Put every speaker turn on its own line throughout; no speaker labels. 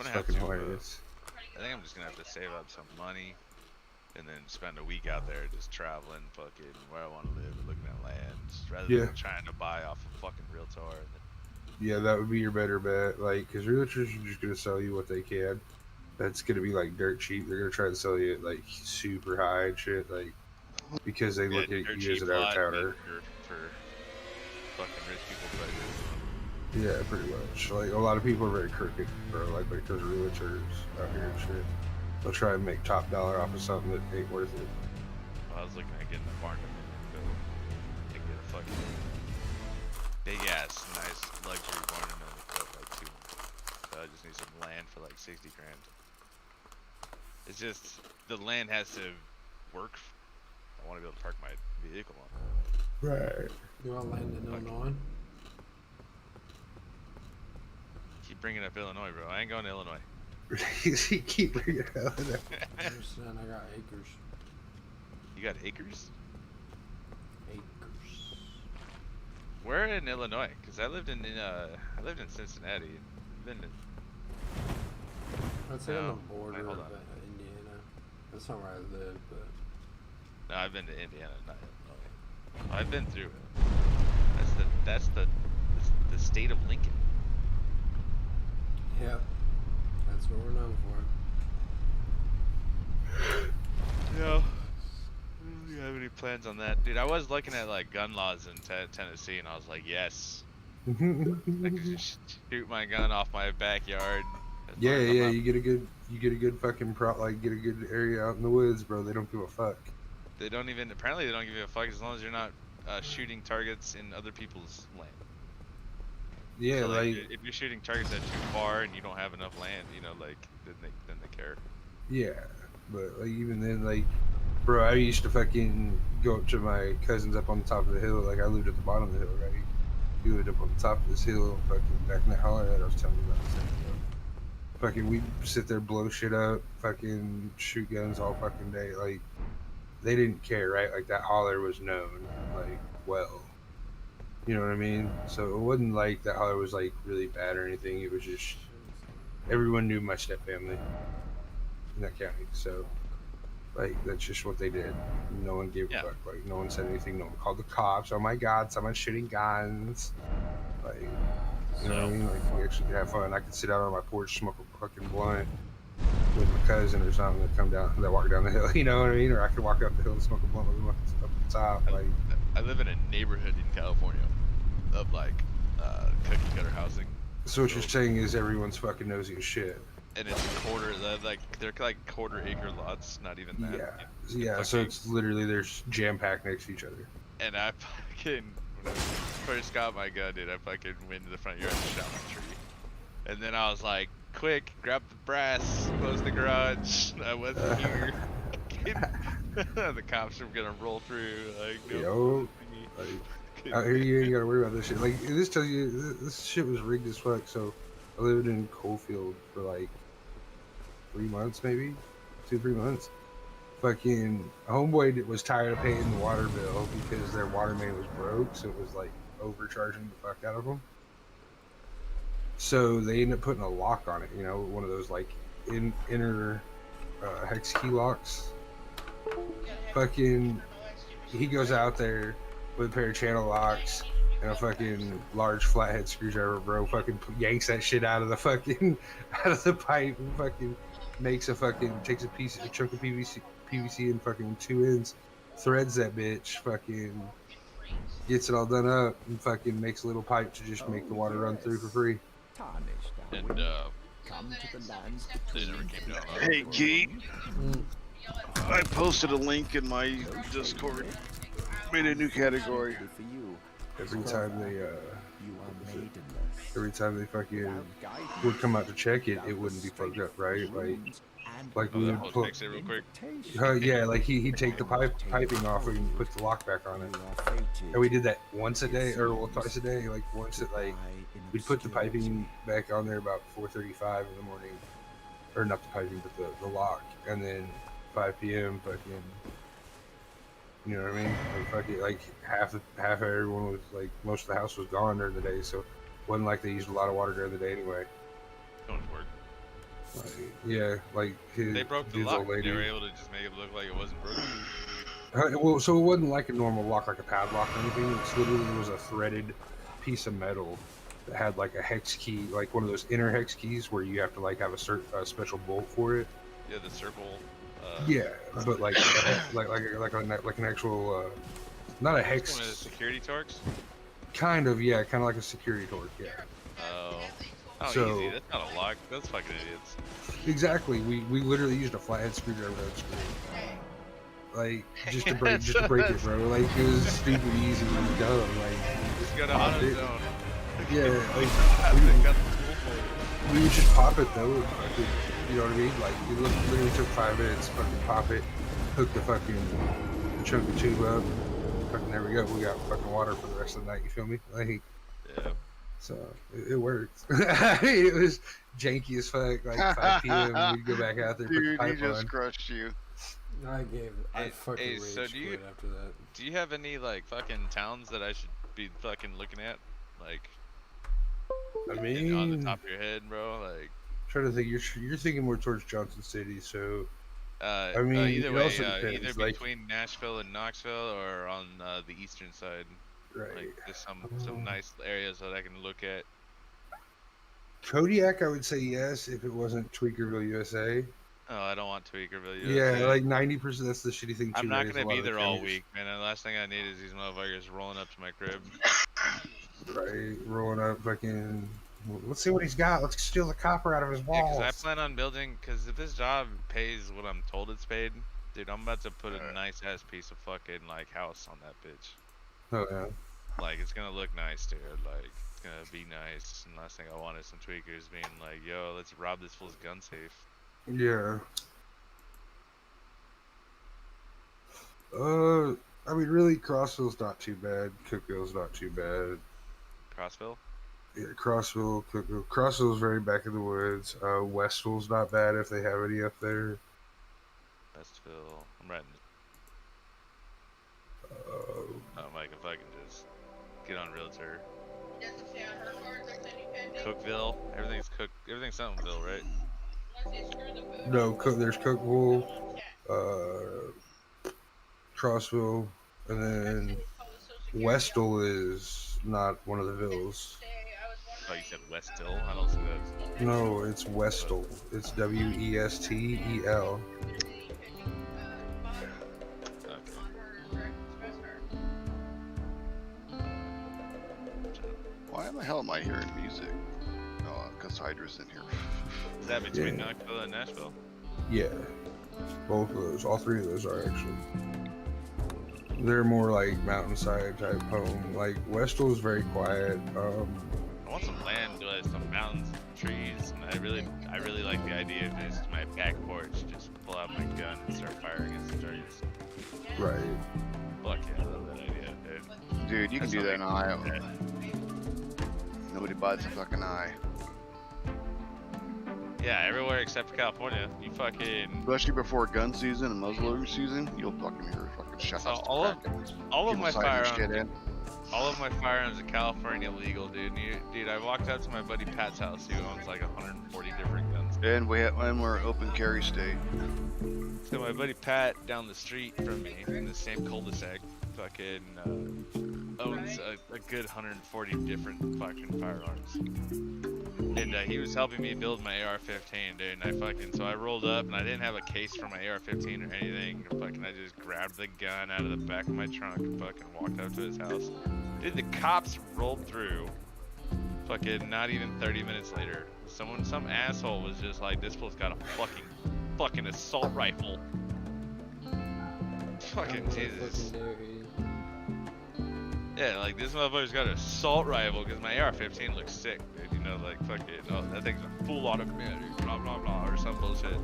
It's
gonna have
fucking
to.
hilarious.
I think I'm just gonna have to save up some money, and then spend a week out there just traveling, fucking where I want to live and looking at lands, rather
Yeah.
than trying to buy off a fucking realtor. And
Yeah, that would be your better bet. Like, because realtors are just gonna sell you what they can. That's gonna be like dirt cheap. They're gonna try to sell you like super high and shit, like because they look at
dirt
you as
cheap
an out of
lot, but
towner.
for fucking rich people prices.
Yeah, pretty much. Like a lot of people are very crooked, bro. Like those realtors out here and shit. They'll try and make top dollar off of something that ain't worth it.
Well, I was looking at getting a barn dominion built and get a fucking big ass, nice luxury barn dominion built like 2 months. So I just need some land for like 60 grand. It's just the land has to work. I want to be able to park my vehicle on it.
Right.
You want land in Illinois?
Keep bringing up Illinois, bro. I ain't going to Illinois.
He keep bringing it up.
I understand. I got acres.
You got acres?
Acres.
Where in Illinois? Cause I lived in Cincinnati. Been in,
I'd say on
No,
the border
wait, hold
of
on.
Indiana. That's not where I live, but
no, I've been to Indiana, not Illinois. I've been through it. That's the state of Lincoln.
yeah, that's what we're known for.
Yeah. Do you have any plans on that, dude? I was looking at like gun laws in Tennessee, and I was like, yes, I could just shoot my gun off my backyard.
Yeah, you get a good fucking get a good area out in the woods, bro. They don't give a fuck.
They don't even. Apparently, they don't give you a fuck as long as you're not shooting targets in other people's land.
Yeah,
So,
like
if you're shooting targets that too far and you don't have enough land, you know, like then they care.
yeah, but like even then, like, bro, I used to fucking go up to my cousins up on the top of the hill. Like I lived at the bottom of the hill, right? He lived up on the top of this hill, fucking back in that holler that I was telling you about a second ago. Fucking, we'd sit there, blow shit up, fucking shoot guns all fucking day. Like, they didn't care, right? Like, that holler was known, like, well. You know what I mean? So it wasn't like that holler was, like, really bad or anything. It was just, everyone knew my step family in that county. So, like, that's just what they did. No one gave a fuck. Like, no one said anything. No one called the cops. Oh my God, someone's shooting guns. Like, you know what I mean? Like, we actually could have fun. I could sit out on my porch, smoke a fucking blunt with my cousin or something that walk down the hill. You know what I mean? Or I could walk up the hill and smoke a blunt with them up the top. Like,
I live in a neighborhood in California of like cookie cutter housing.
so what you're saying is everyone's fucking nosy as shit.
And it's they're like quarter acre lots, not even that.
Yeah. So it's literally they're jam packed next to each other.
And I fucking when I first got my gun, dude, I fucking went to the front yard and shot my tree. And then I was like, quick, grab the brass, close the garage. I wasn't here. The cops are gonna roll through. Like, no.
Yo, like, out here you ain't gotta worry about this shit. Like, this tells you this shit was rigged as fuck. So I lived in Coalfield for like 3 months, maybe 2-3 months. Fucking homeboy was tired of paying the water bill because their water main was broke, so it was like overcharging the fuck out of them. So they ended up putting a lock on it, you know, one of those like inner hex key locks. Fucking, he goes out there with a pair of channel locks and a fucking large flathead screwdriver, bro. Fucking yanks that shit out of the fucking out of the pipe and fucking takes a chunk of PVC and fucking 2 ends, threads that bitch, fucking gets it all done up and fucking makes a little pipe to just make the water run through for free.
And
Come to the lands
they never came down.
Hey, Key. I posted a link in my Discord. Made a new category.
Every time they fucking would come out to check it, it wouldn't be plugged up, right? Like we would put,
fix it real quick.
yeah, like he'd take the piping off and put the lock back on it. And we did that once a day or twice a day. Like once we'd put the piping back on there about 4:35 in the morning, or not the piping, but the lock, and then 5 p.m. fucking. You know what I mean? Like, fucking, like half of everyone was like, most of the house was gone during the day, so it wasn't like they used a lot of water during the day anyway.
Going to work.
Like, yeah, like his
They broke the
dude's
lock.
old
They
lady.
were able to just make it look like it wasn't broken.
Well, so it wasn't like a normal lock, like a padlock or anything. It's literally it was a threaded piece of metal that had like a hex key, like one of those inner hex keys where you have to like have a special bolt for it.
Yeah, the circle.
Yeah, but like like an actual not a
It's one of the
hex,
security torques.
kind of, yeah, kind of like a security torque, yeah.
Oh. Oh,
So-
easy. That's not a lock. That's fucking idiots.
Exactly. We literally used a flathead screwdriver to unscrew it. Like just to break it, bro. Like it was stupid easy and dumb. Like
Just go to
pop it.
AutoZone.
Yeah, like
They got the tool for it.
we would just pop it though. And fucking, you know what I mean? Like it literally took 5 minutes. Fucking pop it, hook the chunk of tube up. Fucking there we go. We got fucking water for the rest of the night. You feel me? Like
Yeah.
so it worked. It was janky as fuck. Like 5 p.m. We'd go back out there, put the
Dude, he
pipe
just
on.
crushed you.
I
Hey,
fucking
hey,
rage
so do you-
quit after that.
Do you have any like fucking towns that I should be fucking looking at? Like
I
on
mean,
the top of your head, bro? Like
trying to think. You're thinking more towards Johnson City, so
I
mean,
either
it
way,
also depends,
either
like-
between Nashville and Knoxville or on the eastern side.
right.
Like there's some nice areas that I can look at.
Kodiak, I would say yes if it wasn't Tweakerville, USA.
Oh, I don't want Tweakerville.
Yeah,
USA.
like 90%. That's the shitty thing too.
I'm not
right, is
gonna
a lot
be
of the
there all
counties-
week, man. And the last thing I need is these motherfuckers rolling up to my crib.
Right, rolling up fucking. Let's see what he's got. Let's steal the copper out of his
Yeah,
walls.
because I plan on building. Because if this job pays what I'm told it's paid, dude, I'm about to put a nice ass piece of fucking like house on that bitch.
Oh yeah.
Like it's gonna look nice, dude. Like it's gonna be nice. And last thing I want is some tweakers being like, "Yo, let's rob this fool's gun safe."
Yeah. I mean, really, Crossville's not too bad. Cookville's not too bad.
Crossville.
Yeah, Crossville, Cookville. Crossville's very back in the woods. Westville's not bad if they have any up there.
Westville. I'm writing.
Uh,
Mike, if I can just get on Realtor. Cookville. Everything's Cook. Everything's Somethingville, right?
no, there's Cookville, Crossville, and then Westville is not one of the villas.
Oh, you said Westville. I don't see that.
No, it's Westel. It's Westel.
Why the hell am I hearing music? Oh, because Hydra's in here.
Is that between
Yeah.
Knoxville and Nashville?
Yeah, both of those. All 3 of those are actually. They're more like mountainside type home. Like Westel's very quiet.
I want some land with some mountains, and trees, and I really like the idea of just my back porch, just pull out my gun and start firing at some trees.
Right.
Fuck yeah, I love that idea, dude.
Dude, you can
That's
do that in
something-
Ohio. Nobody buys a fucking eye.
Yeah, everywhere except for California. You fucking
Especially before gun season and muzzleloading season, you'll fucking hear fucking shots.
So
to
all of
crack.
all of
People
my
sighting
firearms,
shit in.
all of my firearms in California legal, dude. Dude, I walked up to my buddy Pat's house. He owns like 140 different guns.
And we're an open carry state.
So my buddy Pat down the street from me in the same cul-de-sac fucking owns a good 140 different fucking firearms. And he was helping me build my AR-15, dude. And I rolled up and I didn't have a case for my AR-15 or anything. I just grabbed the gun out of the back of my trunk and fucking walked up to his house. Dude, the cops rolled through. Fucking not even 30 minutes later, some asshole was just like, "This fool's got a fucking assault rifle." Fucking Jesus.
Fucking dare he.
Yeah, like this motherfucker's got an assault rifle because my AR-15 looks sick, dude. You know, like fucking, oh, that thing's a full automatic, blah blah blah, or some bullshit.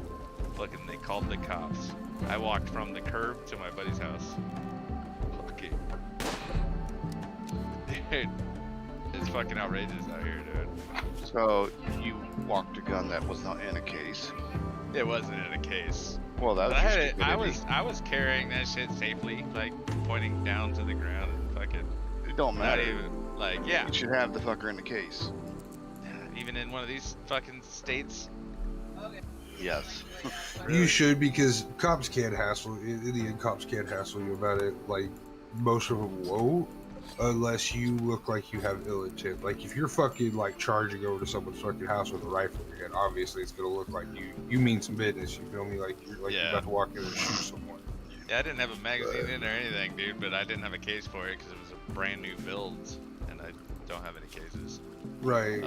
Fucking, they called the cops. I walked from the curb to my buddy's house. Okay. Dude, it's fucking outrageous out here, dude.
So you walked a gun that was not in a case.
It wasn't in a case.
Well, that
But
was
I
just
had it.
stupidity.
I was carrying that shit safely, like pointing down to the ground and fucking
It don't
not
matter.
even like yeah.
You should have the fucker in the case.
Even in one of these fucking states,
Yes.
You should, because cops can't hassle. In the end, cops can't hassle you about it. Like most of them won't, unless you look like you have ill intent. Like if you're fucking like charging over to someone's fucking house with a rifle in your hand, obviously it's gonna look like you mean some business. You feel me? Like you're
Yeah.
about to walk in and shoot someone.
Yeah, I didn't have a magazine in or anything, dude, but I didn't have a case for it because it was a brand new build, and I don't have any cases.
Right.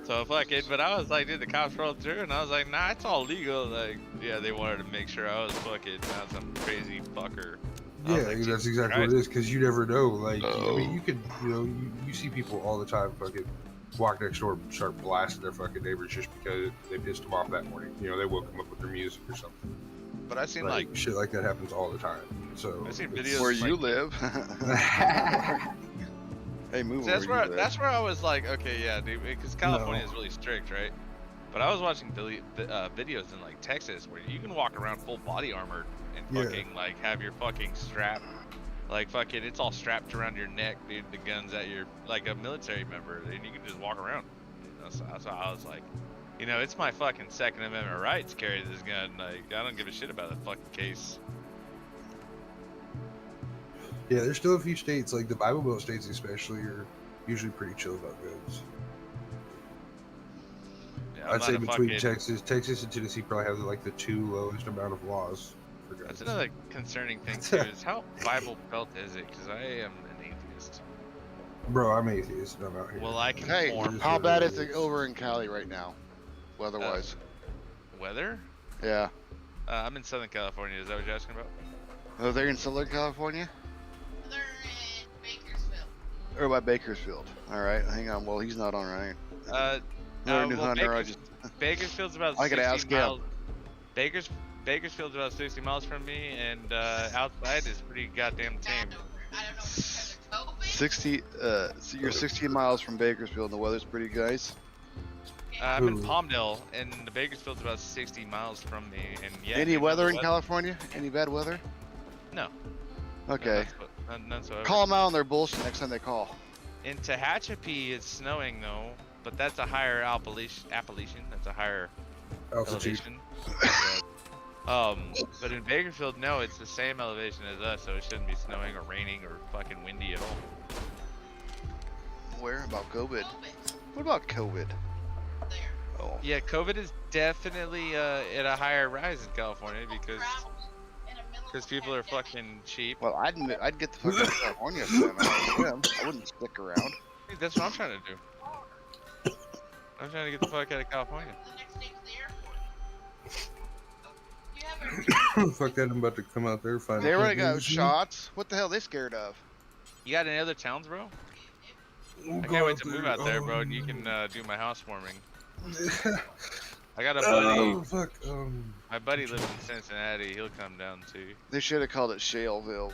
So fuck it, but I was like, dude, the cops rolled through, and I was like, nah, it's all legal. Like, yeah, they wanted to make sure I was fucking not some crazy fucker. I
Yeah,
was like,
that's
Jesus
exactly what
Christ.
it is. Because you never know. Like, I mean, you could, you see people all the time fucking walk next door and start blasting their fucking neighbors just because they pissed them off that morning. You know, they woke them up with their music or something.
But I seen
Like shit like that happens all the time. So
I seen
it's-
videos
Where
like,
you live? Hey, move
See,
where you live.
that's where I was like, okay, yeah, dude, because California is really strict, right? But I was watching videos in like Texas where you can walk around full body armored and
Yeah.
fucking like have your fucking strap, like fucking, it's all strapped around your neck, dude. The gun's at your, like a military member, and you can just walk around. You know, so that's why I was like, you know, it's my fucking Second Amendment right to carry this gun. Like, I don't give a shit about the fucking case.
Yeah, there's still a few states, like the Bible Belt states especially, are usually pretty chill about guns.
Yeah, I'm
I'd
not
say
a
between
fucking,
Texas and Tennessee probably have like the two lowest amount of laws for guns.
That's another concerning thing too, is how Bible Belt is it? Because I am an atheist.
Bro, I'm atheist and I'm out here.
Well, I can
Hey,
form
how bad is it over in Cali right now, weather-wise?
weather.
Yeah.
I'm in Southern California. Is that what you're asking about?
Oh, they're in Southern California?
They're in Bakersfield.
Or by Bakersfield. All right, hang on. Well, he's not on right.
Well,
New Hunter,
Bakersfield's about
I could
60
ask him.
miles. Bakersfield's about 60 miles from me, and outside is pretty goddamn tame.
I don't know because of COVID.
60. So you're 16 miles from Bakersfield, and the weather's pretty nice.
I'm in
Ooh.
Palmdale, and the Bakersfield's about 60 miles from me. And yeah,
Any
you know,
weather
the
in California? Any bad weather?
No.
Okay.
None whatsoever.
Call them out on their bullshit next time they call.
In Tehachapi, it's snowing though, but that's a higher Appalachian. That's a higher
Altitude.
elevation. But in Bakersfield, no, it's the same elevation as us, so it shouldn't be snowing or raining or fucking windy at all.
Where about COVID?
COVID.
What about COVID?
There.
Oh.
Yeah, COVID is definitely at a higher rise in California because people are fucking cheap.
Well, I'd get the fuck out of California if I was them. I wouldn't stick around.
Dude, that's what I'm trying to do. I'm trying to get the fuck out of California.
The next day to the airport. You have a
Fuck that, I'm about to come out there find
They
a
already got
fucking-
shots. What the hell are they scared of?
You got any other towns, bro?
We'll
I
go
can't wait
out
to move out there, bro, and you can do my housewarming. I got a buddy.
Oh fuck.
My buddy lives in Cincinnati. He'll come down too.
They should have called it Shaleville,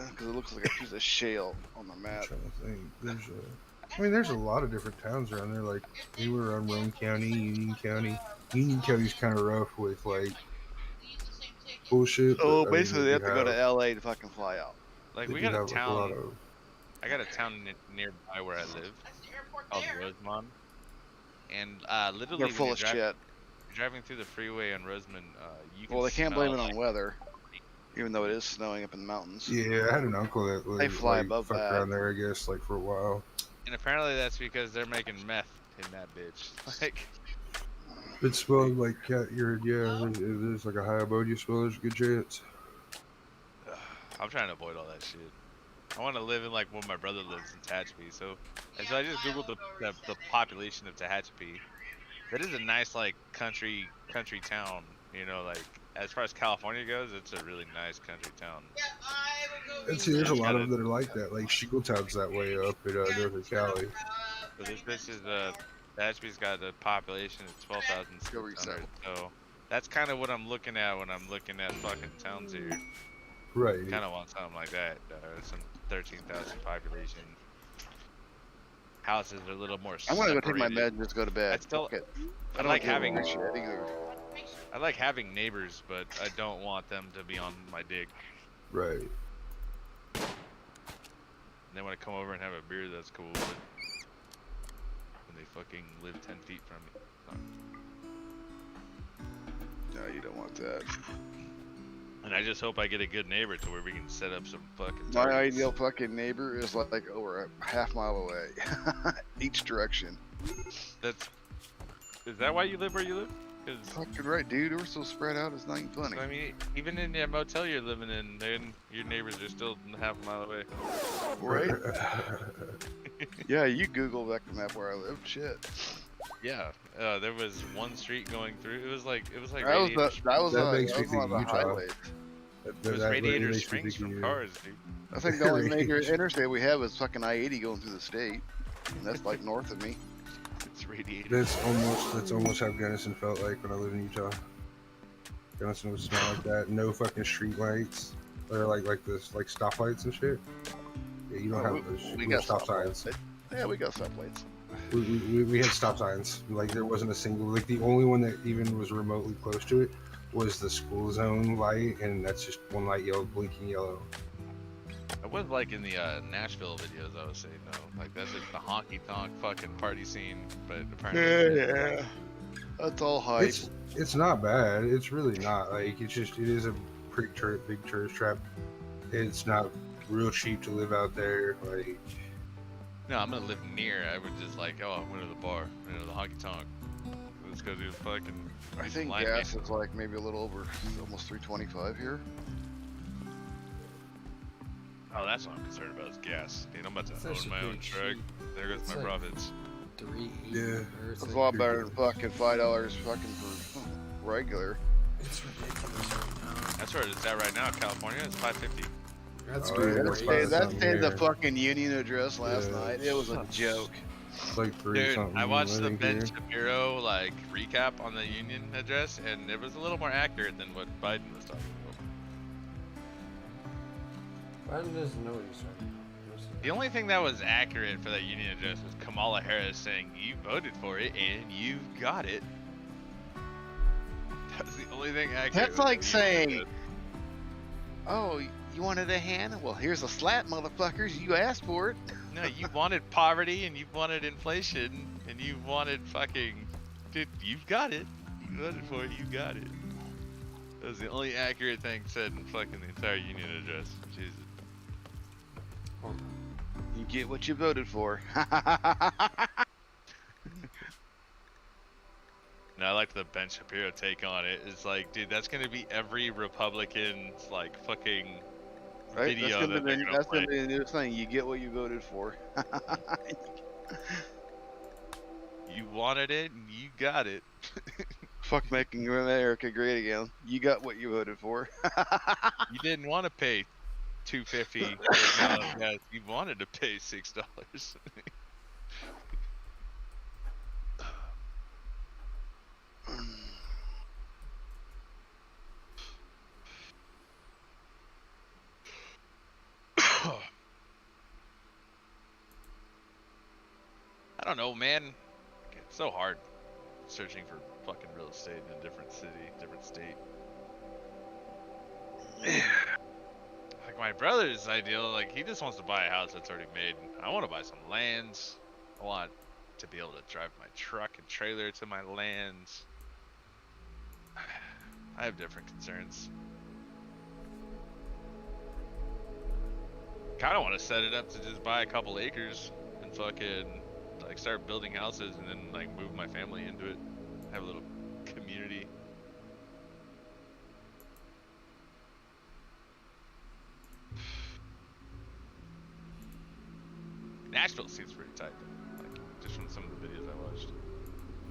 because it looks like a piece of shale on the
I'm
map.
trying to think. There's a lot of different towns around there. Like we were around Roane County, Union County. Union County's kind of rough with like bullshit.
Oh,
but, I mean,
basically they have to go to LA to fucking fly out.
Like
they
we
do
got a
have, like, lot
town.
of-
I got a town nearby where I live
That's the airport
called
there.
Rosemont, and literally
They're
when
full
you're
of shit.
driving through the freeway on Rosemont, you can
Well, they can't blame it
smell,
on weather, even though it is snowing up in the mountains.
Yeah, I had an uncle that lived,
They fly
like,
above
fucked
that.
around there, I guess, like for a while.
And apparently that's because they're making meth in that bitch. Like,
It smelled like cat urine. Yeah, there's like a high ammonia smell. There's a good chance.
I'm trying to avoid all that shit. I want to live in like where my brother lives in Tehachapi. So I just googled the population of Tehachapi. That is a nice like country town. You know, like as far as California goes, it's a really nice country town.
Yeah, I will go.
And see, there's a lot of them that are like that. Like Shingletown's that way up in northern Cali.
So this bitch is Tehachapi's got a population of 12,600.
Go reset.
So that's kind of what I'm looking at when I'm looking at fucking towns here.
Right.
Kind of want something like that. Some 13,000 population. Houses are a little more.
I'm gonna go take my
separated.
med and just go to bed.
I still-
Fuck it.
I like
give a
having
shit either.
I like having neighbors, but I don't want them to be on my dick.
Right.
And they want to come over and have a beer, that's cool. But when they fucking live 10 feet from me,
that.
And I just hope I get a good neighbor to where we can set up some fucking
My
targets.
ideal fucking neighbor is like over a half mile away, each direction.
Is that why you live where you live? 'Cause,
Fucking right, dude. We're so spread out. It's not even funny.
I mean, even in the motel you're living in, then your neighbors are still half a mile away.
Right? Yeah, you Google back the map where I live. Shit.
Yeah, there was one street going through. It was like
That was
Radiator
That makes me
one
think
of the
Utah.
highways.
It was Radiator Springs from cars, dude.
I think the only major interstate we have is fucking I-80 going through the state, and that's like north of me.
It's Radiator.
That's almost how Gunnison felt like when I lived in Utah. Gunnison would smell like that. No fucking street lights or like this like stoplights and shit. Yeah, you don't have those.
We
We
got
have stop signs.
Yeah, we got stoplights.
We had stop signs. Like there wasn't a single. Like the only one that even was remotely close to it was the school zone light, and that's just one light yellow, blinking yellow.
I was like in the Nashville videos. I was saying though, like that's just the honky tonk fucking party scene, but apparently.
Yeah. That's all hype.
It's not bad. It's really not. Like it is a pretty big tourist trap. It's not real cheap to live out there. Like
No, I'm gonna live near. I would just like, oh, I went to the bar, you know, the honky tonk. Let's go do the fucking.
I think
line
gas
game.
is like maybe a little over, almost 325 here.
Oh, that's what I'm concerned about is gas. Dude, I'm about
It's
to own
actually
my own
pretty
truck.
cheap.
There goes
It's
my
like-
profits.
380
Yeah.
or
It's a
something.
lot better than fucking $5 fucking for regular.
It's ridiculous right now.
That's where it's at right now. California, it's $5.50.
That's
Oh,
good.
yeah,
That
that's
stayed,
fine.
that
Something
stayed the
here.
fucking union address last
Yeah.
night. It was a joke.
it's like three
Dude,
something.
I watched the
think,
Ben
here.
Shapiro like recap on the union address, and it was a little more accurate than what Biden was talking about.
Biden doesn't know what he's talking about.
The only thing that was accurate for that union address was Kamala Harris saying, "You voted for it, and you got it." That's the only thing accurate.
That's
with
like
the
saying,
union
oh, you wanted a hand? Well, here's a slap, motherfuckers. You asked for it.
address. No, you wanted poverty, and you wanted inflation, and you wanted fucking. Dude, you've got it. You voted for it. You got it. That was the only accurate thing said in fucking the entire union address. Jesus.
You get what you voted for.
And I liked the Ben Shapiro take on it. It's like, dude, that's gonna be every Republican's like fucking
Right?
video
That's
that they're gonna play.
gonna be the new thing. You get what you voted for.
You wanted it, and you got it.
Fuck making America great again. You got what you voted for.
You didn't want to pay $2.50 for a gallon of gas. You wanted to pay $6. I don't know, man. It's so hard searching for fucking real estate in a different city, different state. Like my brother's ideal, like he just wants to buy a house that's already made. I want to buy some lands. I want to be able to drive my truck and trailer to my lands. I have different concerns. Kind of want to set it up to just buy a couple acres and fucking like start building houses and then like move my family into it. Have a little community. Nashville seems pretty tight though, like just from some of the videos I watched.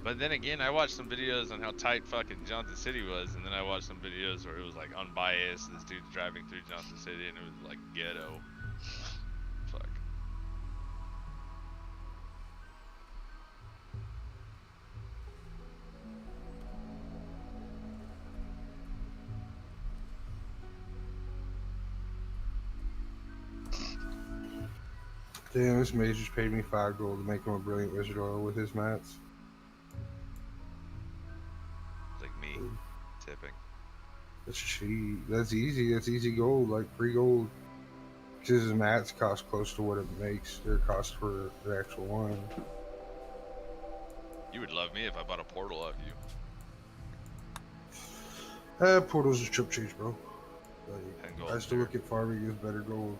But then again, I watched some videos on how tight fucking Johnson City was, and then I watched some videos where it was like unbiased. This dude's driving through Johnson City, and it was like ghetto. Fuck.
Damn, this mage just paid me $5 to make him a brilliant wizard oil with his mats.
It's like me tipping.
That's cheap. That's easy. That's easy gold, like free gold. Because his mats cost close to what it makes their cost for the actual one.
You would love me if I bought a portal off you.
Portal's a chip chase, bro. Like,
10
I
gold.
still look at farming as better gold.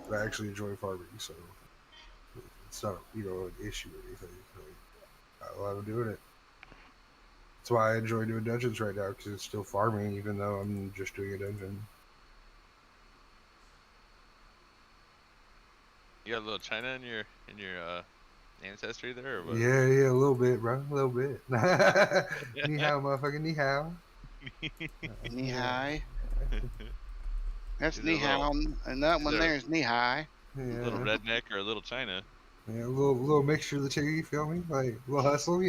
But I actually enjoy farming, so it's not, an issue or anything. Like, I love doing it. That's why I enjoy doing dungeons right now, because it's still farming, even though I'm just doing a dungeon.
You got a little China in your ancestry there, or what?
Yeah, a little bit, bro. A little bit. Ni hao, motherfucker, ni hao.
Knee
Yeah.
high. That's
Is it
knee
a
high,
little,
and that
is
one
there
there is knee high.
a little
Yeah.
redneck or a little China?
Yeah, a little mixture of the two, you feel me? Like, a little hustle,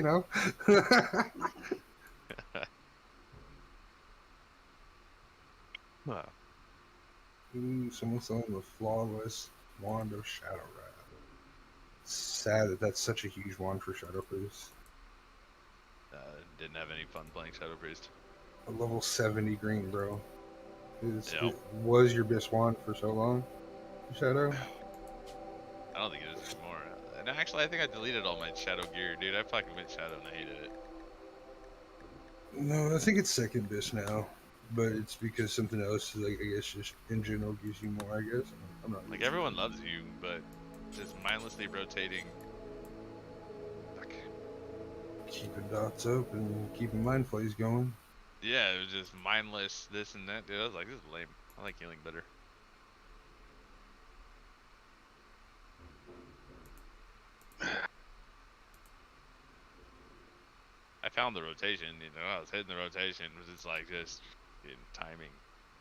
Wow.
Ooh, someone's selling the flawless wand of Shadow Wrath. Sad that that's such a huge wand for Shadow Priest.
Didn't have any fun playing Shadow Priest.
A level 70 green, bro.
Yeah.
It was your best wand for so long, Shadow.
I don't think it is anymore. And actually, I think I deleted all my Shadow gear, dude. I fucking went Shadow and I hated it.
No, I think it's second best now, but it's because something else, like I guess, just in general gives you more. I guess I'm not
Like everyone loves you, but just mindlessly rotating. Fuck.
keeping dots up and keeping mind plays going.
Yeah, it was just mindless this and that, dude. I was like, this is lame. I like healing better. I found the rotation, I was hitting the rotation. It was just like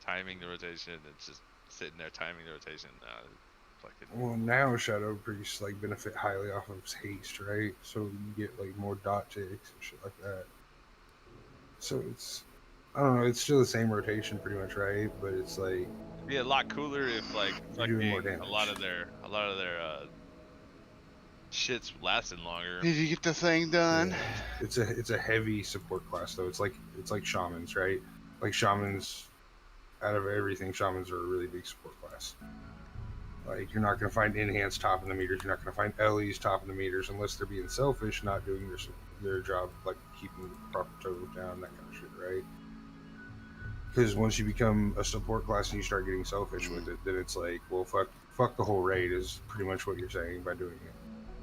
timing the rotation. It's just sitting there timing the rotation. Fucking.
Well, now Shadow Priests like benefit highly off of haste, right? So you get like more dot ticks and shit like that. So it's, I don't know, it's still the same rotation pretty much, right? But it's like
It'd be a lot cooler if like
you're doing more
fucking
damage.
a lot of their shits lasted longer.
Did you get the thing done?
Yeah. It's a heavy support class though. It's like shamans, right? Like shamans, out of everything, shamans are a really big support class. Like you're not gonna find enhanced topping the meters. You're not gonna find LEs topping the meters unless they're being selfish, not doing their job, like keeping the proper totals down, that kind of shit, right? Because once you become a support class and you start getting selfish with it, then it's like, well, fuck the whole raid is pretty much what you're saying by doing it.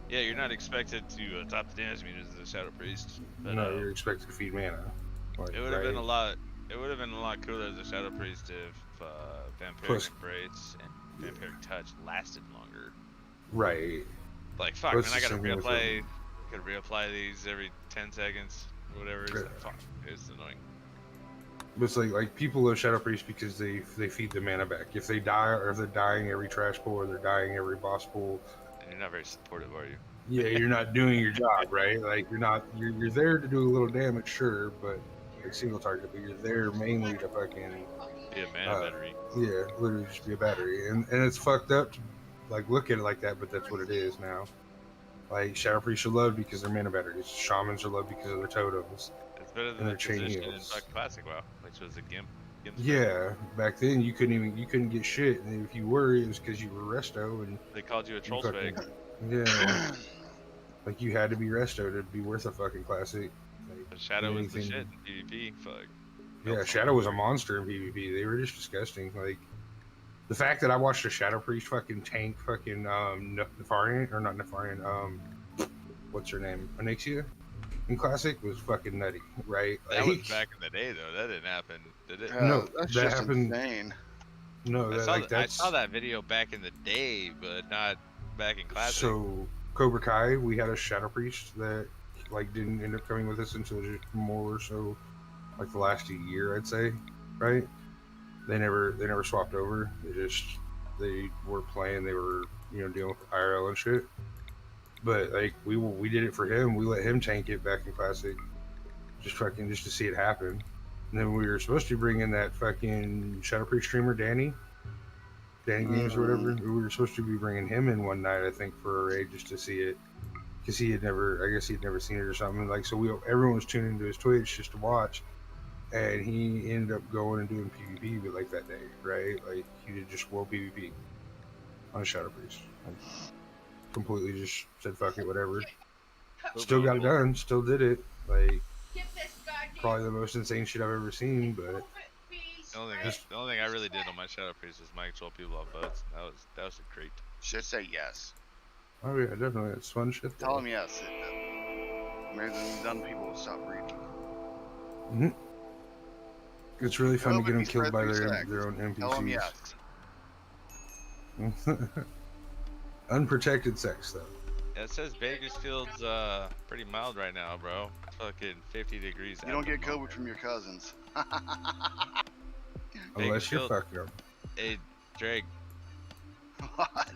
Yeah, you're not expected to top the damage meters as a Shadow Priest. But,
No, you're expected to feed mana. Like,
it would have been a lot. It would have been a lot cooler as a Shadow Priest if Vampiric
Plus-
Embrace and Vampiric Touch lasted longer.
Right.
Like fuck,
Plus
man, I
the
gotta
same with
reapply these every 10 seconds, or whatever. It's like, fuck, it's annoying.
But it's like people love Shadow Priest because they feed the mana back. If they die, or if they're dying every trash pull, or they're dying every boss pull,
And you're not very supportive, are you?
yeah, you're not doing your job, right? Like you're there to do a little damage, sure, but like single target, but you're there mainly to fucking
Be a mana battery.
yeah, literally just be a battery, and it's fucked up to like look at it like that, but that's what it is now. Like Shadow Priests are loved because they're mana batteries. Shamans are loved because of their totems.
It's better than
and
the
their chain
position in
heals.
fucking Classic WoW, which was a gimp.
Yeah, back then you couldn't get shit, and if you were, it was because you were resto, and
They called you a troll
fucking-
spag.
yeah, like you had to be resto to be worth a fucking classic. Like,
But Shadow was the
anything-
shit in PvP. Fuck.
Yeah, Shadow was a monster in PvP. They were just disgusting. Like the fact that I watched a Shadow Priest fucking tank fucking Nefarian, or not Nefarian, what's her name, Onyxia in Classic was fucking nutty, right?
That was
Like,
back in the day, though. That didn't happen, did it?
No,
that's
that
just
happened-
insane.
no,
I
that
saw,
like
I
that's
saw that video back in the day, but not back in Classic.
So Cobra Kai, we had a Shadow Priest that like didn't end up coming with us until just more or so like the last year, I'd say, right? They never swapped over. They were playing. They were dealing with IRL and shit. But like we did it for him. We let him tank it back in Classic, just to see it happen. And then we were supposed to bring in that fucking Shadow Priest streamer Danny Games or whatever. We were supposed to be bringing him in one night, I think, for a raid just to see it, because I guess he'd never seen it or something. Like so, everyone was tuning into his Twitch just to watch, and he ended up going and doing PvP, but like that day, right? Like he did just world PvP on a Shadow Priest. Like, completely just said fuck it, whatever. Still got it done. Still did it. Like
Get this goddamn
probably the most insane shit I've ever seen. But
The only thing I really did on my shadow priest was mic control people off boats. And that was a great.
Should say yes.
oh yeah, definitely, it's fun shit.
Tell them yes. Maybe then people will stop reading.
Hmm. It's really fun to
Hope
get
if
them
you
killed
spread
by
through
their
sex,
own
Tell them
NPCs.
yes.
Unprotected sex though.
Yeah, it says Bakersfield's pretty mild right now, bro. Fucking 50 degrees.
You
at
don't
the
get COVID
moment.
from your cousins.
Unless you're
Bakersfield-
fucking them.
Hey, Drake.
What?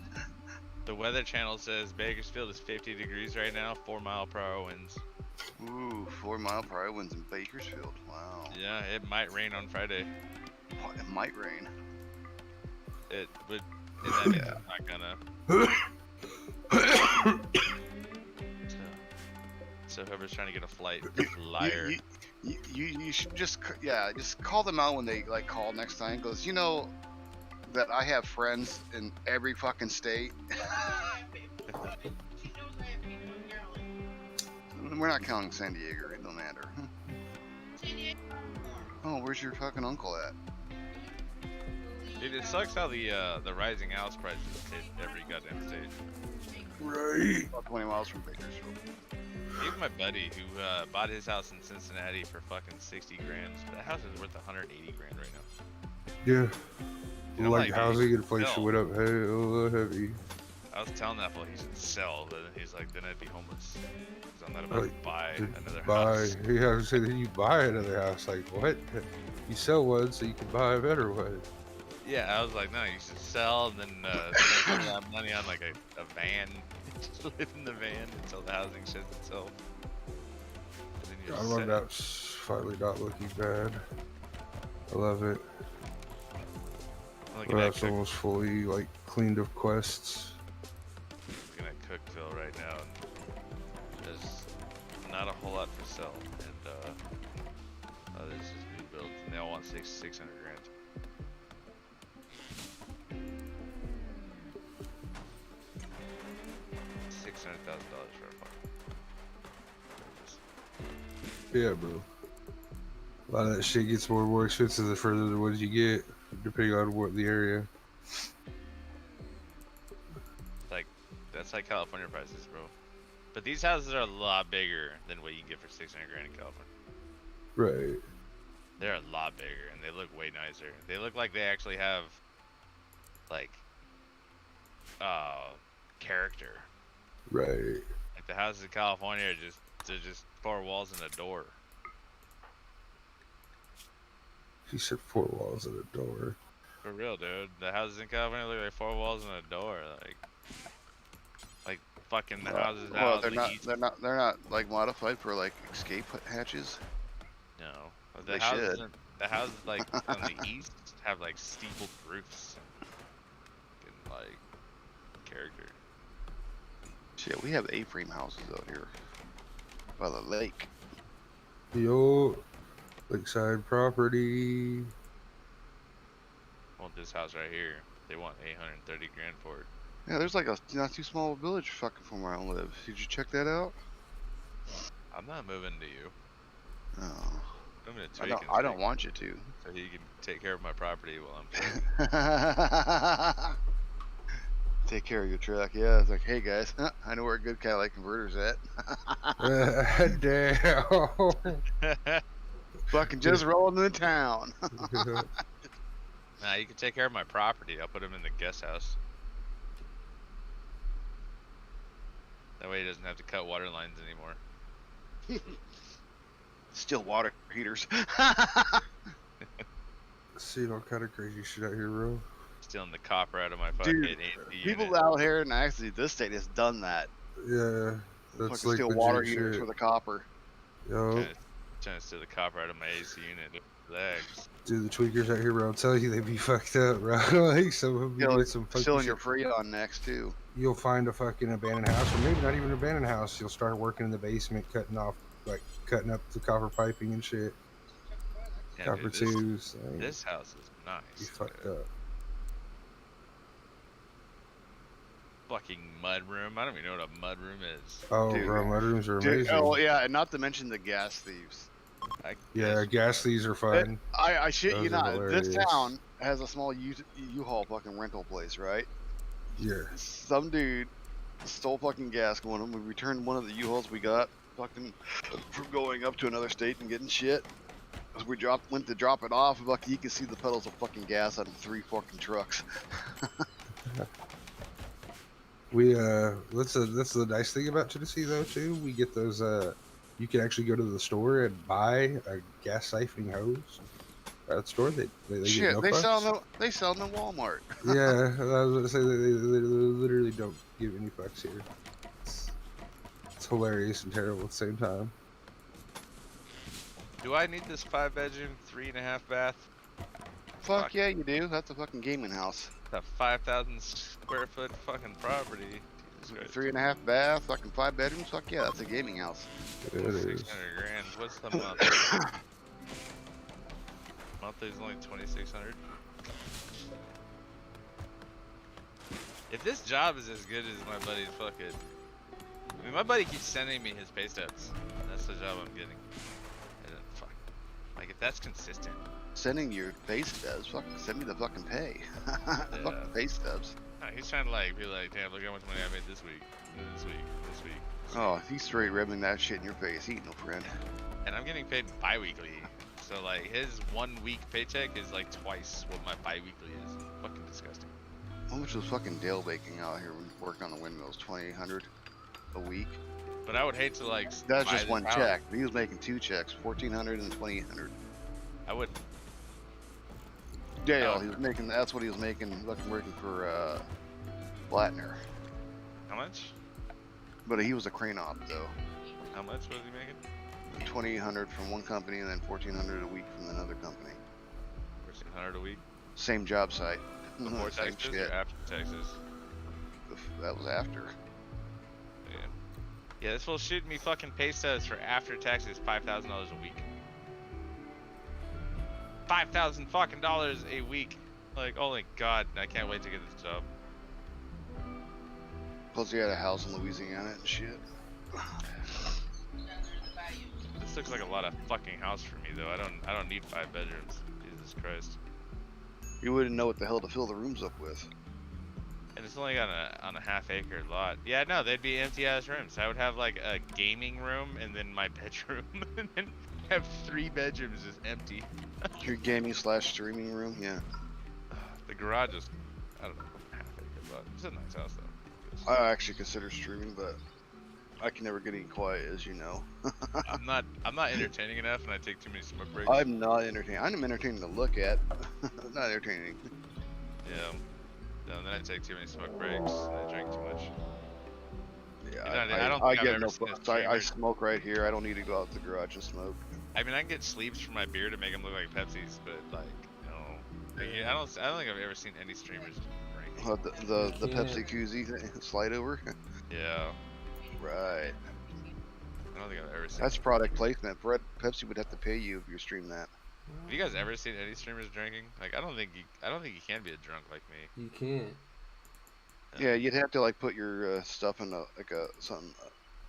The Weather Channel says Bakersfield is 50 degrees right now, 4-mile-per-hour winds.
Ooh, 4-mile-per-hour winds in Bakersfield. Wow.
Yeah, it might rain on Friday.
Oh, it might rain.
It would. In that case, it's not gonna. So whoever's trying to get a flight, is a liar.
You should just call them out when they like call next time. Goes, you know that I have friends in every fucking state. We're not counting San Diego. It don't matter. Oh, where's your fucking uncle at?
Dude, it sucks how the rising house prices hit every goddamn state.
Right.
About 20 miles from Bakersfield.
Even my buddy who bought his house in Cincinnati for fucking 60 grand. That house is worth 180 grand right now.
Yeah.
And I'm
Like
like,
housing
dude,
inflation
sell.
went up hell heavy.
I was telling that fool he should sell, but then he's like, then I'd be homeless. Because I'm not about to
Like,
buy
to
another
buy,
house.
yeah, I was saying that you buy another house. Like what? You sell one so you can buy a better one.
Yeah, I was like, no, you should sell and then spend some of that money on like a van. Just live in the van until the housing sheds itself. And then you're
I love
set.
that. Finally not looking bad. I love it.
I'm
Well, that's almost fully like cleaned of quests.
looking at Cookville right now, and there's not a whole lot for sale, and there's just new builds, and they all want 600 grand. $600,000 for a farm.
Yeah, bro. A lot of that shit gets more and more expensive the further the woods you get, depending on what the area.
Like, that's like California prices, bro. But these houses are a lot bigger than what you can get for 600 grand in California.
Right.
They're a lot bigger, and they look way nicer. They look like they actually have, like, character.
Right.
Like the houses in California are they're just 4 walls and a door.
He said 4 walls and a door.
For real, dude. The houses in California look like 4 walls and a door. Like fucking the houses
Well,
out
they're
in the
not.
east.
They're not like modified for like escape hatches.
No,
They
houses
should.
the houses like on the east have like steepled roofs and like character.
Shit, we have A-frame houses out here by the lake.
Yo, lakeside property.
Well, this house right here, they want 830 grand for it.
Yeah, there's like a not too small village fucking from where I live. Did you check that out?
I'm not moving to you.
Oh,
I'm moving to
I
Tweakins.
don't want you to.
So you can take care of my property while I'm.
Take care of your truck. Yeah, it's like, hey guys, I know where a good catalytic converter's at.
Damn.
Fucking just rolling into town.
Nah, you can take care of my property. I'll put him in the guest house. That way he doesn't have to cut water lines anymore.
Still water heaters.
Seeing all kind of crazy shit out here, bro.
Stealing the copper out of my fucking
Dude,
AC
people
unit.
out here, and actually this state has done that.
Yeah, that's
Fucking
like
steal
legit
water
shit.
heaters for the copper.
Yo,
Trying to steal the copper out of my AC unit. Legs.
dude, the tweakers out here, bro. I'll tell you, they be fucked up, bro. Like some of them
Stealing-
get some funky
Stealing
shit.
your Freon next too.
You'll find a fucking abandoned house, or maybe not even an abandoned house. You'll start working in the basement, cutting up the copper piping and shit.
Yeah,
Copper
dude,
tubes.
this house is
You
nice.
fucked
dude.
up.
Fucking mud room. I don't even know what a mud room is.
Oh,
Dude.
bro, mudrooms are
Dude,
amazing.
oh yeah, and not to mention the gas thieves.
Yeah, gas these are fun.
I shit you
Those are
not. This
hilarious.
town has a small U-Haul fucking rental place, right?
Yeah.
Some dude stole fucking gas going on. We returned one of the U-Hauls we got fucking from going up to another state and getting shit. As we went to drop it off, you can see the puddles of fucking gas out of 3 fucking trucks.
We that's the nice thing about Tennessee though too. We get those you can actually go to the store and buy a gas siphoning hose at the store. They get
Shit,
no
they sell
fucks.
them. They sell them in Walmart.
Yeah, I was gonna say they literally don't give any fucks here. It's hilarious and terrible at the same time.
Do I need this 5-bedroom, 3.5 bath?
Fuck yeah, you do. That's a fucking gaming house.
That 5,000 square foot fucking property. Jesus Christ.
3.5 bath, fucking 5 bedrooms. Fuck yeah, that's a gaming house.
It is.
600 grand. What's the month? Monthly is only 2,600. If this job is as good as my buddy's fucking, I mean, my buddy keeps sending me his pay stubs. That's the job I'm getting. And then, fuck. Like if that's consistent.
Sending your pay stubs. Fucking send me the fucking pay. Fuck the pay stubs.
Nah, he's trying to like be like, damn, look how much money I made this week, this week, this week.
Oh, he's straight ribbing that shit in your face. He ain't no friend.
And I'm getting paid bi-weekly. So like his 1 week paycheck is like twice what my bi-weekly is. Fucking disgusting.
How much was fucking Dale baking out here when working on the windmills? 2,800 a week.
But I would hate to like.
That's
buy
just
this
one
house.
check. He was making 2 checks, 1,400 and 2,800.
I would.
Dale,
Oh.
he was making. That's what he was making. Fucking working for Blattner.
How much?
But he was a crane op though.
How much was he making?
2,800 from one company and then 1,400 a week from another company.
1,400 a week.
Same job site.
Before
Same
taxes
shit.
or after taxes?
That was after.
Yeah. Yeah, this will shoot me fucking pay stubs for after taxes $5,000 a week. $5,000 fucking dollars a week. Like, holy god, I can't wait to get this job.
Plus, he had a house in Louisiana and shit.
This looks like a lot of fucking house for me though. I don't need 5 bedrooms. Jesus Christ.
You wouldn't know what the hell to fill the rooms up with.
And it's only on a half-acre lot. Yeah, no, they'd be empty ass rooms. I would have like a gaming room and then my bedroom, and then have 3 bedrooms just empty.
Your gaming / streaming room, yeah.
The garage is, I don't know, half-acre lot. It's a nice house though.
I actually consider streaming, but I can never get any quiet, as you know.
I'm not entertaining enough, and I take too many smoke breaks.
I'm not entertaining. I'm entertaining to look at. Not entertaining.
Yeah. No, then I take too many smoke breaks, and I drink too much.
Yeah,
I don't
I
think I've
get
ever
no
seen a
fucks. I
streamer-
smoke right here. I don't need to go out to the garage and smoke.
I mean, I can get sleeves for my beer to make them look like Pepsis, but like, no. Like, I don't think I've ever seen any streamers drink.
The
Yeah.
Pepsi koozie slide over.
Yeah.
Right.
I don't think I've ever seen.
That's product placement. Pepsi would have to pay you if you stream that.
Have you guys ever seen any streamers drinking? Like, I don't think you can be a drunk like me.
You can't.
Yeah, you'd have to like put your stuff in something.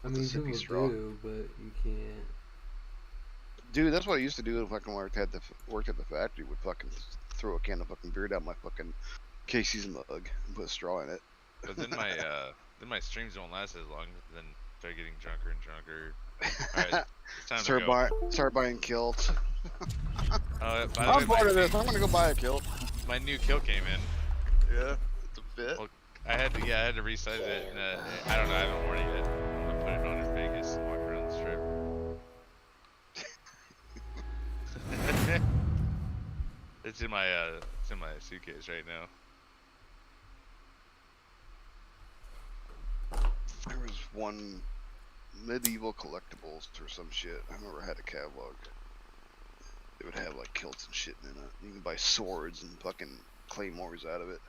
I
with a
mean,
sippy
people
straw.
do, but you can't.
Dude, that's what I used to do if I worked at the factory. Would fucking throw a can of fucking beer down my fucking Casey's mug and put a straw in it.
But then my streams don't last as long. Then start getting drunker and drunker. Alright, it's time to go.
Start buying kilts.
By the way,
I'm part of this. I'm gonna go buy a kilt.
my new kilt came in.
Yeah, it's a fit.
Well, I had to resize it. And, I don't know. I haven't worn it yet. I'm gonna put it on in Vegas and walk around the strip. It's in my suitcase right now.
There was one medieval collectibles or some shit. I remember I had a catalog. It would have like kilts and shit in it. You can buy swords and fucking claymores out of it.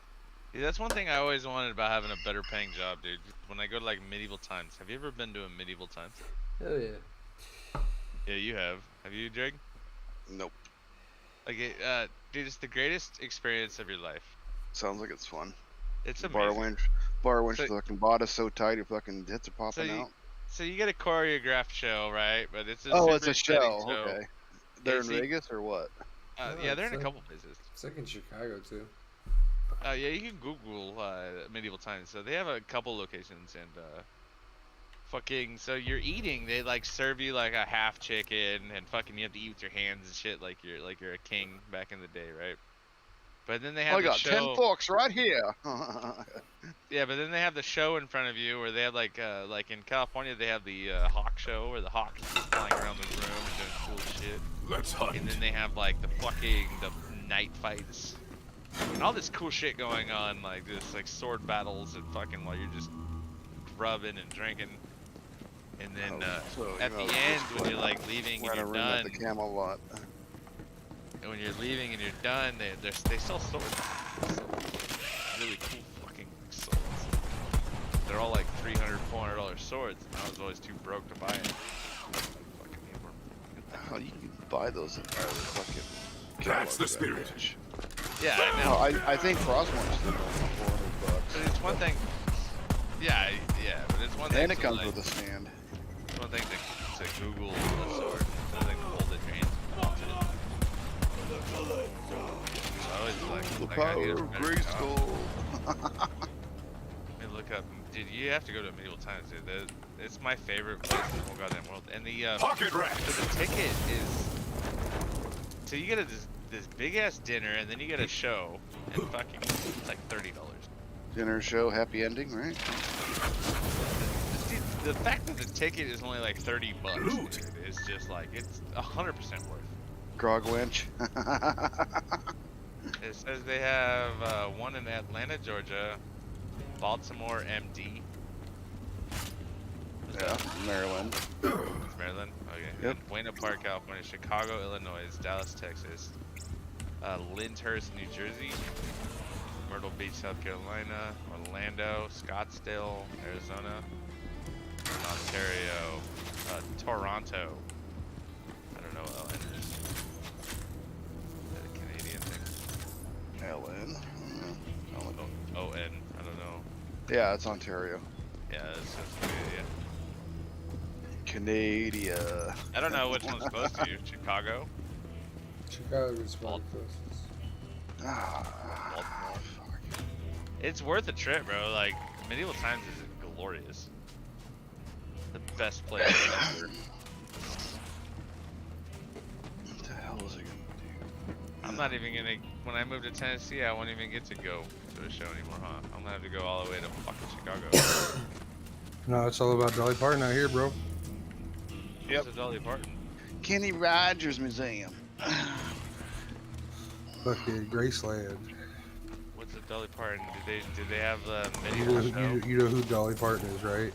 Yeah, that's one thing I always wanted about having a better paying job, dude. When I go to like medieval times, have you ever been to a medieval times?
Hell yeah.
Yeah, you have. Have you, Drake?
Nope.
Like, dude, it's the greatest experience of your life.
Sounds like it's fun.
It's amazing.
Bar winch
So-
fucking bought us so tight your fucking hits are popping out.
So you get a choreographed show, right? But it's a
Oh,
super
it's a
exciting
show.
show.
Okay. They're in
see-
Vegas or what?
No,
Yeah, they're
it's
in a
like-
couple places.
It's like in Chicago too.
Yeah, you can Google medieval times. So they have a couple locations, and fucking. So you're eating, they like serve you like a half chicken, and fucking you have to eat with your hands and shit, like you're a king back in the day, right? But then they have
I
the
got
show.
10 forks right here.
Yeah, but then they have the show in front of you, where they have like in California they have the hawk show, where the hawk is just flying around the room and doing cool shit.
Let's hunt.
And then they have like the night fights and all this cool shit going on, like this like sword battles and fucking while you're just rubbing and drinking. And then
So,
at
you know,
the end,
just
when you're like leaving and
run a
you're
room at
done,
the Camelot.
and when you're leaving and you're done, they sell swords. They sell really cool fucking swords. They're all like $300, $400 swords, and I was always too broke to buy it. Fucking need more.
How you can buy those in fucking.
That's the
catalog,
spirit.
bitch.
Yeah, I
No,
know.
I think Frostmourne's still going for
But it's one thing. Yeah, but it's one thing.
$400. And it
to,
comes
like,
with a stand.
it's one thing to Google a sword. It's another thing to hold it in your hands and mount it. So I always like,
The
I
power
need a
of
better
Grayskull.
Let me look up. Dude, you have to go to medieval times, dude. It's my favorite place in the whole goddamn world. And the
Pocket rat.
the ticket is. So you get this big ass dinner, and then you get a show, and fucking it's like $30.
Dinner show, happy ending, right?
Dude, the fact that the ticket is only like $30,
Loot.
dude, is just like it's 100% worth.
Grog wench.
It says they have one in Atlanta, Georgia, Baltimore, MD.
Yeah, Maryland.
It's Maryland. Okay.
Yep.
And Buena Park, California, Chicago, Illinois, Dallas, Texas, Lyndhurst, New Jersey, Myrtle Beach, South Carolina, Orlando, Scottsdale, Arizona, and Ontario, Toronto. I don't know what LN is. Is that a Canadian thing?
LN.
ON. I don't know.
Yeah, it's Ontario.
Yeah, it's just Canada.
Canada.
I don't know which one's close to you. Chicago?
Chicago is probably closest.
Ah,
Baltimore.
fuck.
It's worth a trip, bro. Like, medieval times is glorious. The best place ever.
What the hell is it gonna do?
I'm not even gonna. When I move to Tennessee, I won't even get to go to a show anymore, huh? I'm gonna have to go all the way to fucking Chicago.
No, it's all about Dolly Parton out here, bro.
Yep. What's a Dolly Parton?
Kenny Rogers Museum.
Fucking Graceland.
What's a Dolly Parton? Did they have the
You
medieval
know,
show?
you know who Dolly Parton is, right?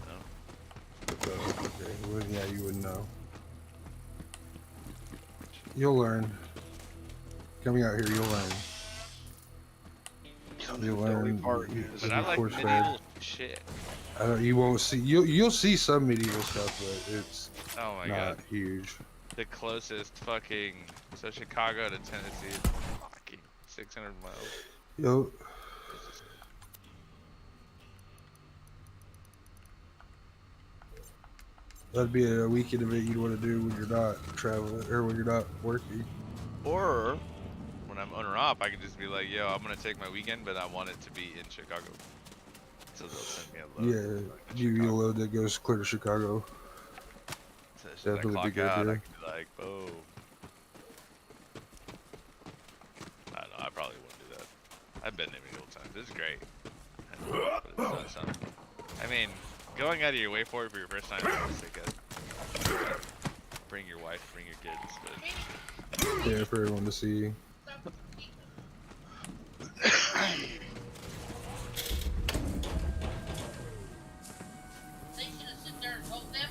No.
Okay. Well, yeah, you wouldn't know. You'll learn. Coming out here, you'll learn. You'll
Dolly
learn.
Parton.
This
But
is
I like
force fed.
medieval shit.
I don't, you won't see. You'll see some medieval stuff, but it's
Oh my
not
god.
huge.
The closest fucking. So Chicago to Tennessee is fucking 600 miles.
Yo, that'd be a weekend event you'd want to do when you're not traveling or when you're not working.
Or when I'm owner op, I can just be like, yo, I'm gonna take my weekend, but I want it to be in Chicago. So they'll send me a load.
Yeah, you load that goes clear to Chicago.
So as soon as I
definitely
clock
be good,
out,
yeah.
I can be like, boom. I don't know, I probably wouldn't do that. I've been there many times. It's great. But it's not something. I mean, going out of your way for it for your first time is obviously good. Bring your wife, bring your kids, but
Yeah, for everyone to see.
They should have sit there and told them.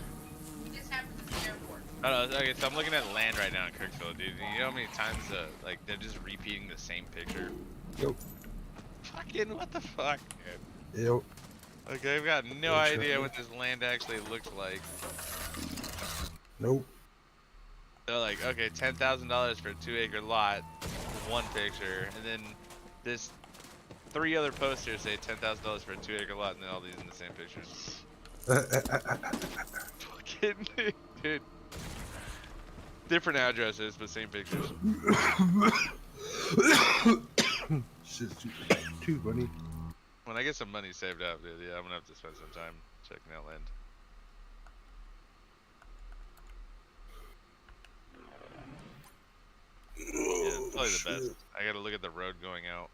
This happened at the airport.
I don't know. Okay, so I'm looking at land right now in Kirksville, dude. You know how many times like they're just repeating the same picture?
Yep.
Fucking what the fuck, dude?
Yep.
Like I've got no
That's
idea
right.
what this land actually looks like.
Nope.
They're like, okay, $10,000 for a 2-acre lot, with one picture, and then this 3 other posters say $10,000 for a 2-acre lot, and then all these in the same picture. Fucking dude. Different addresses, but same pictures.
Shit's too funny.
When I get some money saved up, dude, yeah, I'm gonna have to spend some time checking out land. Yeah, it's probably the best. I gotta look at the road going out.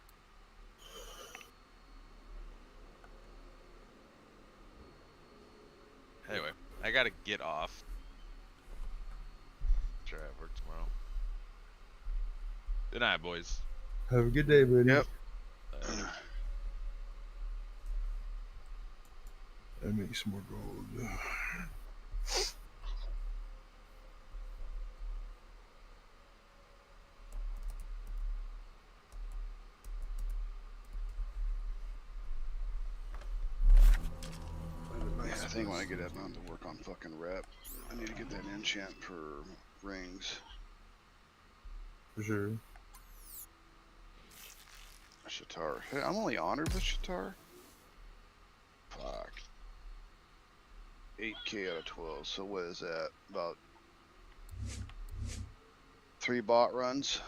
Anyway, I gotta get off. Sure, I have work tomorrow. Good night, boys.
Have a good day, buddy.
Yep.
I make some more gold.
Yeah, I think when I get on to work on fucking rep, I need to get that enchant for rings.
For sure.
Shatar. Hey, I'm only honored with Shatar. Fuck. 8k out of 12. So what is that? About 3 bot runs?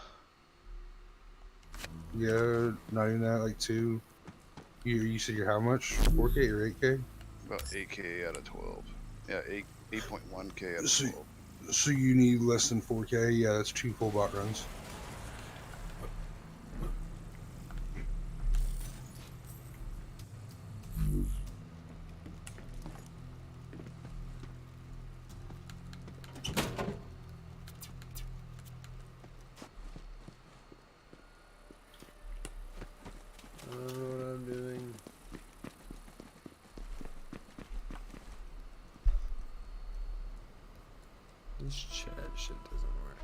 Yeah, not even that, like 2. You said you're how much? 4K or 8K?
About 8k out of 12. Yeah, 8.1k out of
So-
12.
So you need less than 4K? Yeah, that's 2 full bot runs.
I don't know what I'm doing. This chat shit doesn't work.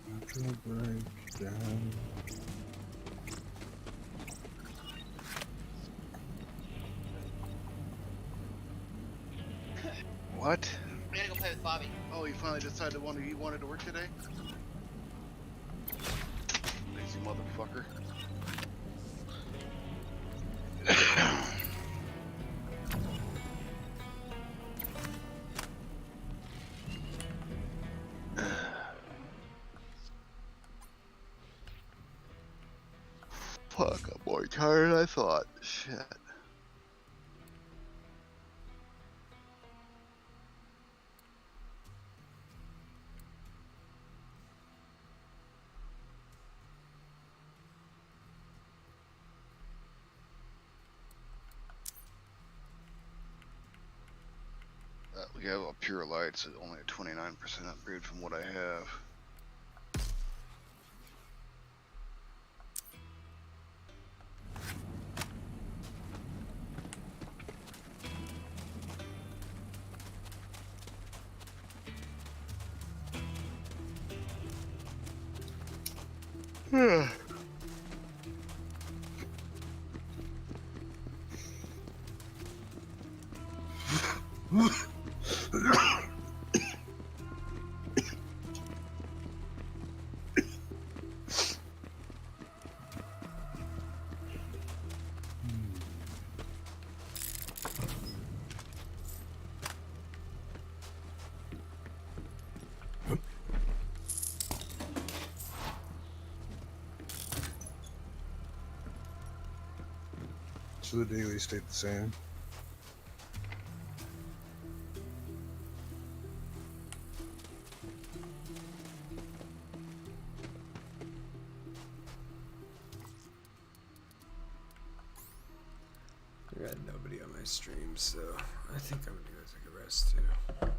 I'm gonna break down.
What?
I gotta go play with Bobby.
Oh, he finally decided he wanted to work today? Lazy motherfucker. Fuck, I'm more tired than I thought. Shit. We have a pure light, so only a 29% upgrade from what I have.
So the daily stayed the same.
I got nobody on my stream, so I think I'm gonna go take a rest too.